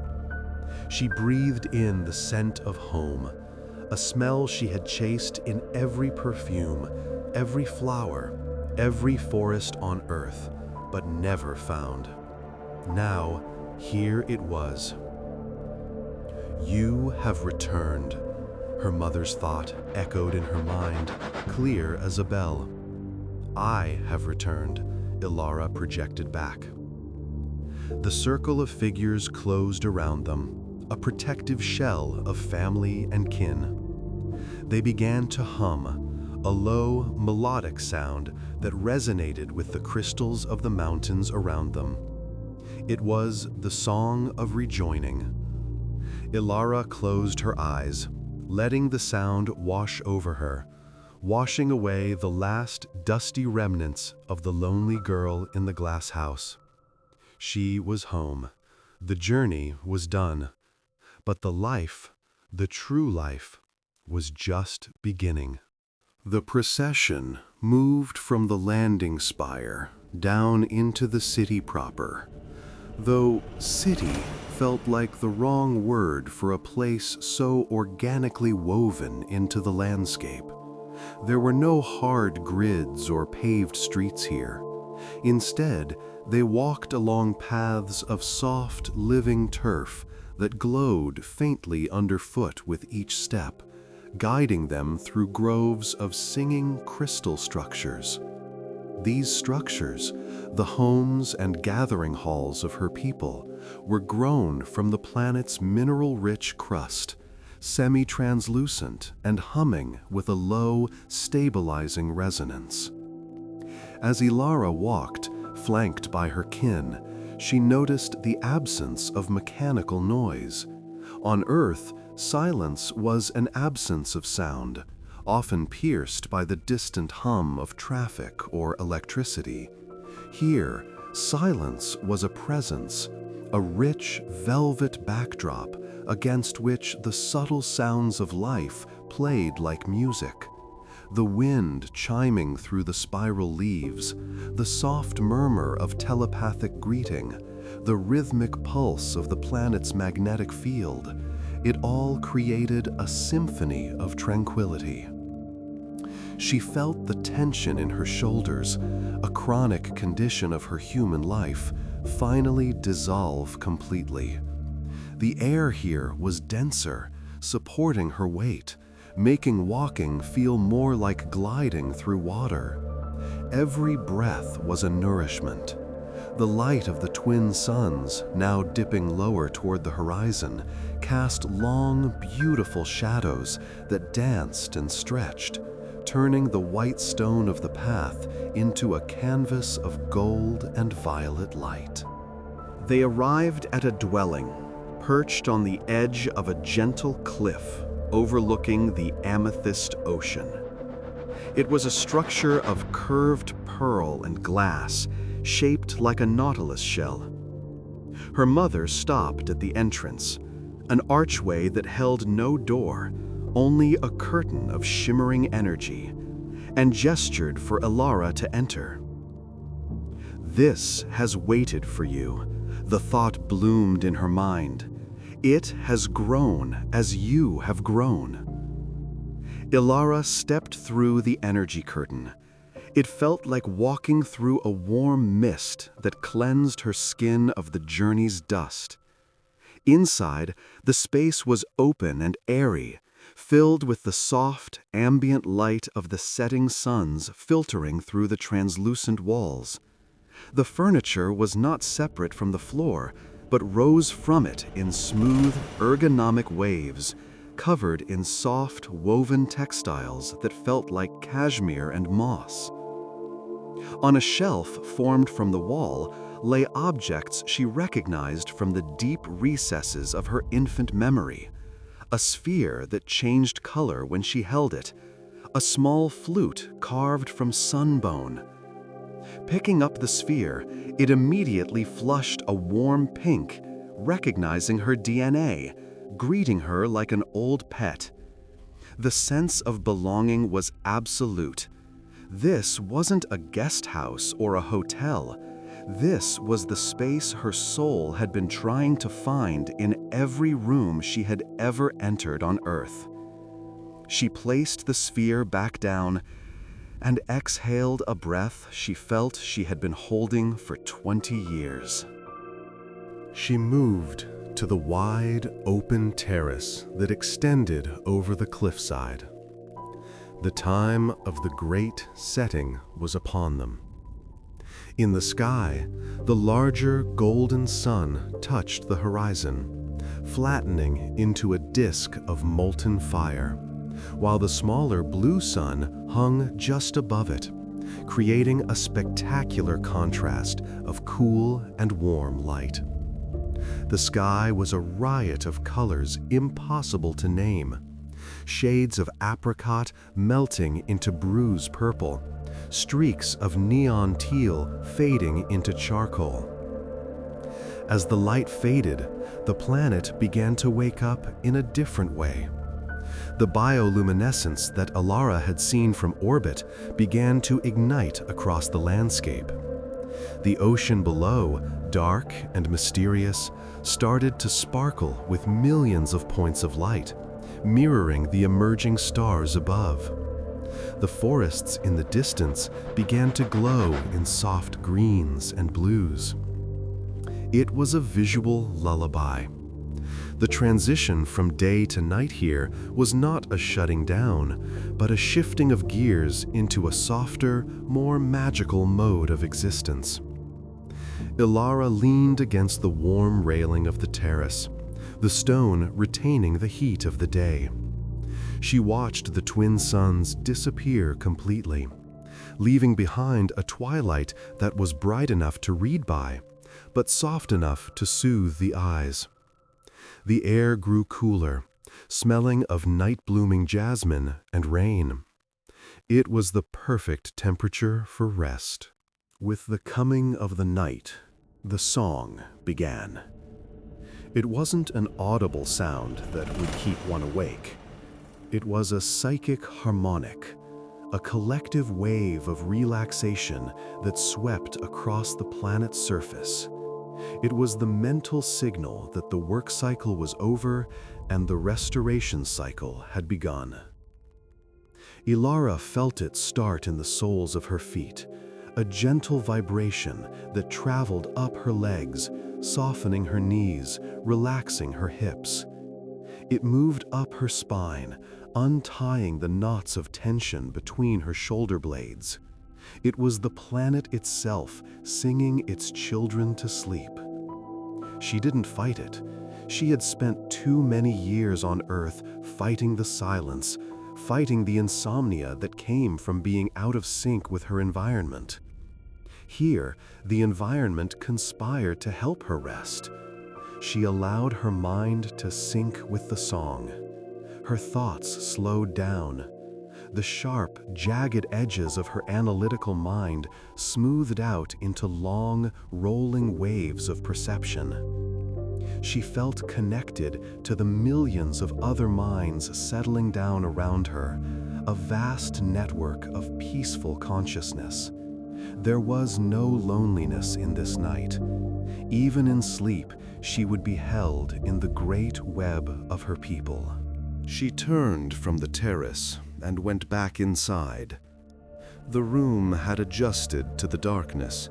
She breathed in the scent of home, a smell she had chased in every perfume, every flower, every forest on earth, but never found. Now, here it was. "You have returned," her mother's thought echoed in her mind, clear as a bell. "I have returned," Ilara projected back. The circle of figures closed around them, a protective shell of family and kin. They began to hum, a low, melodic sound that resonated with the crystals of the mountains around them. It was the song of rejoining. Ilara closed her eyes, letting the sound wash over her, washing away the last dusty remnants of the lonely girl in the glass house. She was home. The journey was done. But the life, the true life, was just beginning. The procession moved from the landing spire down into the city proper, though city felt like the wrong word for a place so organically woven into the landscape. There were no hard grids or paved streets here. Instead, they walked along paths of soft, living turf that glowed faintly underfoot with each step, guiding them through groves of singing crystal structures. These structures, the homes and gathering halls of her people, were grown from the planet's mineral-rich crust, semi-translucent and humming with a low, stabilizing resonance. As Ilara walked, flanked by her kin, she noticed the absence of mechanical noise. On Earth, silence was an absence of sound, often pierced by the distant hum of traffic or electricity. Here, silence was a presence, a rich, velvet backdrop against which the subtle sounds of life played like music. The wind chiming through the spiral leaves, the soft murmur of telepathic greeting, the rhythmic pulse of the planet's magnetic field, it all created a symphony of tranquility. She felt the tension in her shoulders, a chronic condition of her human life, finally dissolve completely. The air here was denser, supporting her weight, making walking feel more like gliding through water. Every breath was a nourishment. The light of the twin suns, now dipping lower toward the horizon, cast long, beautiful shadows that danced and stretched, turning the white stone of the path into a canvas of gold and violet light. They arrived at a dwelling, perched on the edge of a gentle cliff overlooking the amethyst ocean. It was a structure of curved pearl and glass, shaped like a nautilus shell. Her mother stopped at the entrance, an archway that held no door, only a curtain of shimmering energy, and gestured for Ilara to enter. "This has waited for you," the thought bloomed in her mind. "It has grown as you have grown." Ilara stepped through the energy curtain. It felt like walking through a warm mist that cleansed her skin of the journey's dust. Inside, the space was open and airy, filled with the soft, ambient light of the setting suns filtering through the translucent walls. The furniture was not separate from the floor, but rose from it in smooth, ergonomic waves, covered in soft, woven textiles that felt like cashmere and moss. On a shelf formed from the wall lay objects she recognized from the deep recesses of her infant memory. A sphere that changed color when she held it, a small flute carved from sunbone. Picking up the sphere, it immediately flushed a warm pink, recognizing her DNA, greeting her like an old pet. The sense of belonging was absolute. This wasn't a guest house or a hotel. This was the space her soul had been trying to find in every room she had ever entered on Earth. She placed the sphere back down and exhaled a breath she felt she had been holding for 20 years. She moved to the wide, open terrace that extended over the cliffside. The time of the great setting was upon them. In the sky, the larger golden sun touched the horizon, flattening into a disk of molten fire, while the smaller blue sun hung just above it, creating a spectacular contrast of cool and warm light. The sky was a riot of colors impossible to name. Shades of apricot melting into bruise purple, streaks of neon teal fading into charcoal. As the light faded, the planet began to wake up in a different way. The bioluminescence that Alara had seen from orbit began to ignite across the landscape. The ocean below, dark and mysterious, started to sparkle with millions of points of light, mirroring the emerging stars above. The forests in the distance began to glow in soft greens and blues. It was a visual lullaby. The transition from day to night here was not a shutting down, but a shifting of gears into a softer, more magical mode of existence. Ilara leaned against the warm railing of the terrace, the stone retaining the heat of the day. She watched the twin suns disappear completely, leaving behind a twilight that was bright enough to read by, but soft enough to soothe the eyes. The air grew cooler, smelling of night-blooming jasmine and rain. It was the perfect temperature for rest. With the coming of the night, the song began. It wasn't an audible sound that would keep one awake. It was a psychic harmonic, a collective wave of relaxation that swept across the planet's surface. It was the mental signal that the work cycle was over and the restoration cycle had begun. Ilara felt it start in the soles of her feet, a gentle vibration that traveled up her legs, softening her knees, relaxing her hips. It moved up her spine, untying the knots of tension between her shoulder blades. It was the planet itself singing its children to sleep. She didn't fight it. She had spent too many years on Earth fighting the silence, fighting the insomnia that came from being out of sync with her environment. Here, the environment conspired to help her rest. She allowed her mind to sync with the song. Her thoughts slowed down. The sharp, jagged edges of her analytical mind smoothed out into long, rolling waves of perception. She felt connected to the millions of other minds settling down around her, a vast network of peaceful consciousness. There was no loneliness in this night. Even in sleep, she would be held in the great web of her people. She turned from the terrace and went back inside. The room had adjusted to the darkness,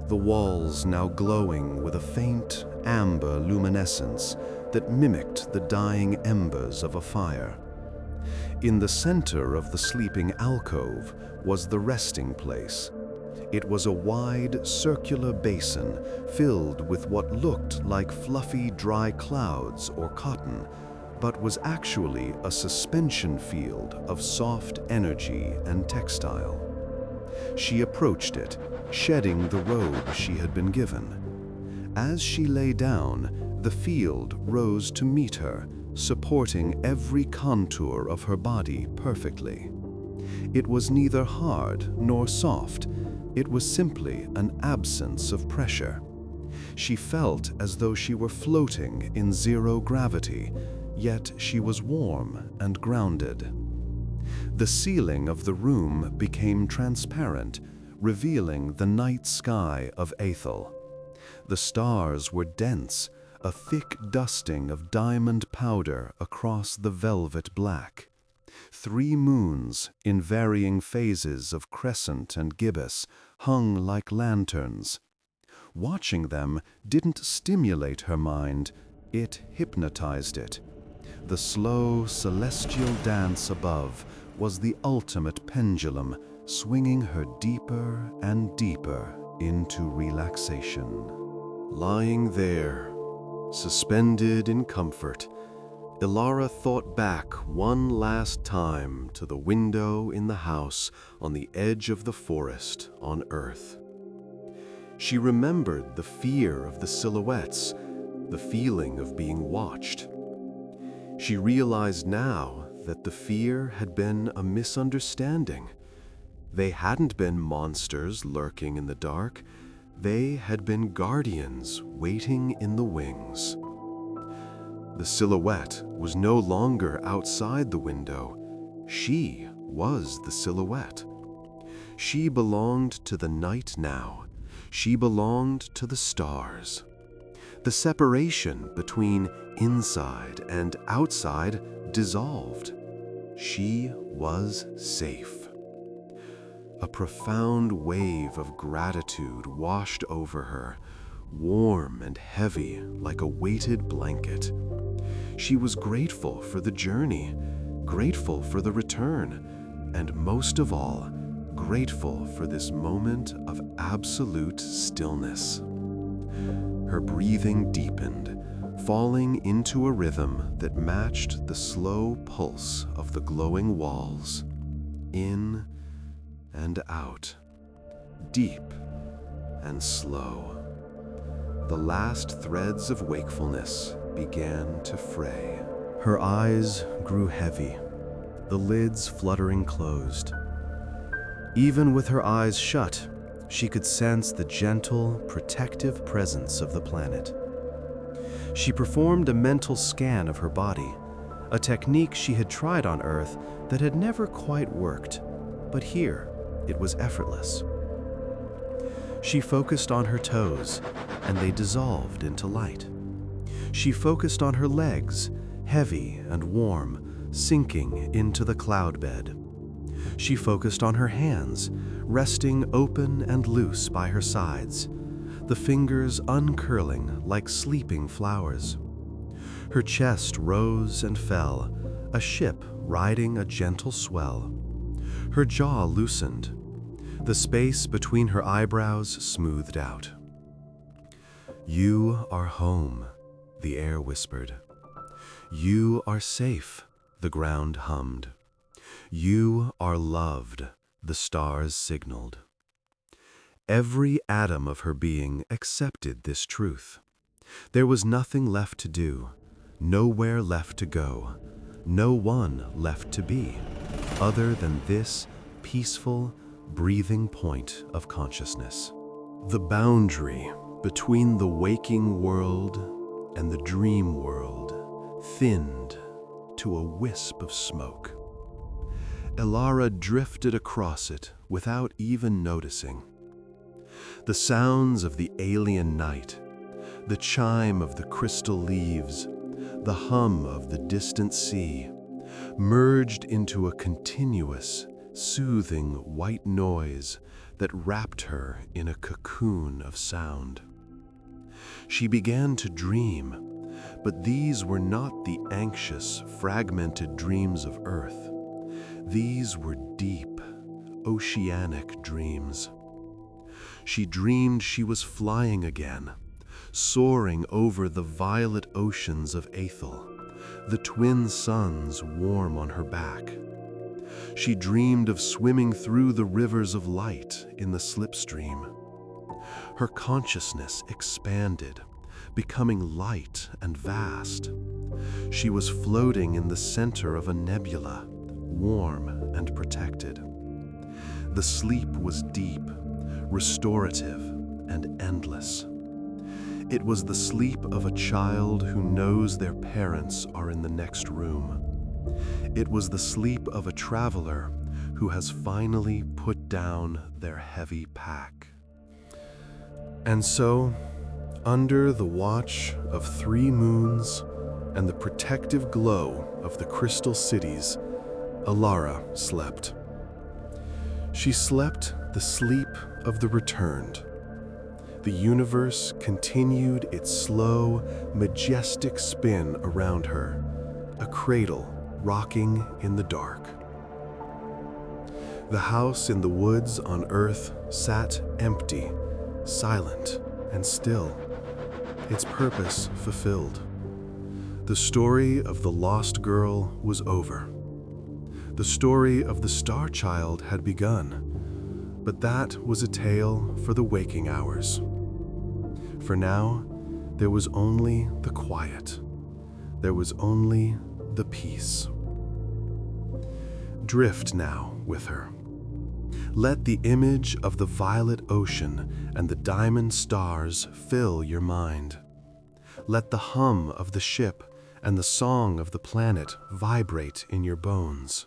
the walls now glowing with a faint amber luminescence that mimicked the dying embers of a fire. In the center of the sleeping alcove was the resting place. It was a wide, circular basin filled with what looked like fluffy, dry clouds or cotton, but was actually a suspension field of soft energy and textile. She approached it, shedding the robe she had been given. As she lay down, the field rose to meet her, supporting every contour of her body perfectly. It was neither hard nor soft. It was simply an absence of pressure. She felt as though she were floating in zero gravity, yet she was warm and grounded. The ceiling of the room became transparent, revealing the night sky of Aethel. The stars were dense, a thick dusting of diamond powder across the velvet black. 3 moons, in varying phases of crescent and gibbous, hung like lanterns. Watching them didn't stimulate her mind, it hypnotized it. The slow, celestial dance above was the ultimate pendulum, swinging her deeper and deeper into relaxation. Lying there, suspended in comfort, Ilara thought back one last time to the window in the house on the edge of the forest on Earth. She remembered the fear of the silhouettes, the feeling of being watched. She realized now that the fear had been a misunderstanding. They hadn't been monsters lurking in the dark. They had been guardians waiting in the wings. The silhouette was no longer outside the window. She was the silhouette. She belonged to the night now. She belonged to the stars. The separation between inside and outside dissolved. She was safe. A profound wave of gratitude washed over her, warm and heavy like a weighted blanket. She was grateful for the journey, grateful for the return, and most of all, grateful for this moment of absolute stillness. Her breathing deepened, falling into a rhythm that matched the slow pulse of the glowing walls. In and out, deep and slow. The last threads of wakefulness began to fray. Her eyes grew heavy, the lids fluttering closed. Even with her eyes shut, she could sense the gentle, protective presence of the planet. She performed a mental scan of her body, a technique she had tried on Earth that had never quite worked, but here it was effortless. She focused on her toes, and they dissolved into light. She focused on her legs, heavy and warm, sinking into the cloud bed. She focused on her hands, resting open and loose by her sides, the fingers uncurling like sleeping flowers. Her chest rose and fell, a ship riding a gentle swell. Her jaw loosened. The space between her eyebrows smoothed out. "You are home," the air whispered. "You are safe," the ground hummed. "You are loved," the stars signaled. Every atom of her being accepted this truth. There was nothing left to do, nowhere left to go, no one left to be, other than this peaceful, breathing point of consciousness. The boundary between the waking world and the dream world thinned to a wisp of smoke. Ilara drifted across it without even noticing. The sounds of the alien night, the chime of the crystal leaves, the hum of the distant sea, merged into a continuous, soothing white noise that wrapped her in a cocoon of sound. She began to dream, but these were not the anxious, fragmented dreams of Earth. These were deep, oceanic dreams. She dreamed she was flying again, soaring over the violet oceans of Aethel, the twin suns warm on her back. She dreamed of swimming through the rivers of light in the slipstream. Her consciousness expanded, becoming light and vast. She was floating in the center of a nebula, warm and protected. The sleep was deep, restorative, and endless. It was the sleep of a child who knows their parents are in the next room. It was the sleep of a traveler who has finally put down their heavy pack. And so, under the watch of 3 moons and the protective glow of the crystal cities, Alara slept. She slept the sleep of the returned. The universe continued its slow, majestic spin around her, a cradle rocking in the dark. The house in the woods on Earth sat empty, silent, and still, its purpose fulfilled. The story of the lost girl was over. The story of the Star Child had begun, but that was a tale for the waking hours. For now, there was only the quiet. There was only the peace. Drift now with her. Let the image of the violet ocean and the diamond stars fill your mind. Let the hum of the ship and the song of the planet vibrate in your bones.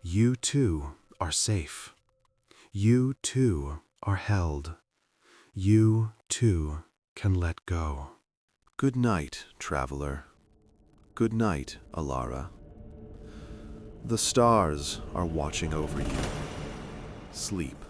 You too are safe. You too are held. You too can let go. Good night, traveler. Good night, Alara. The stars are watching over you. Sleep.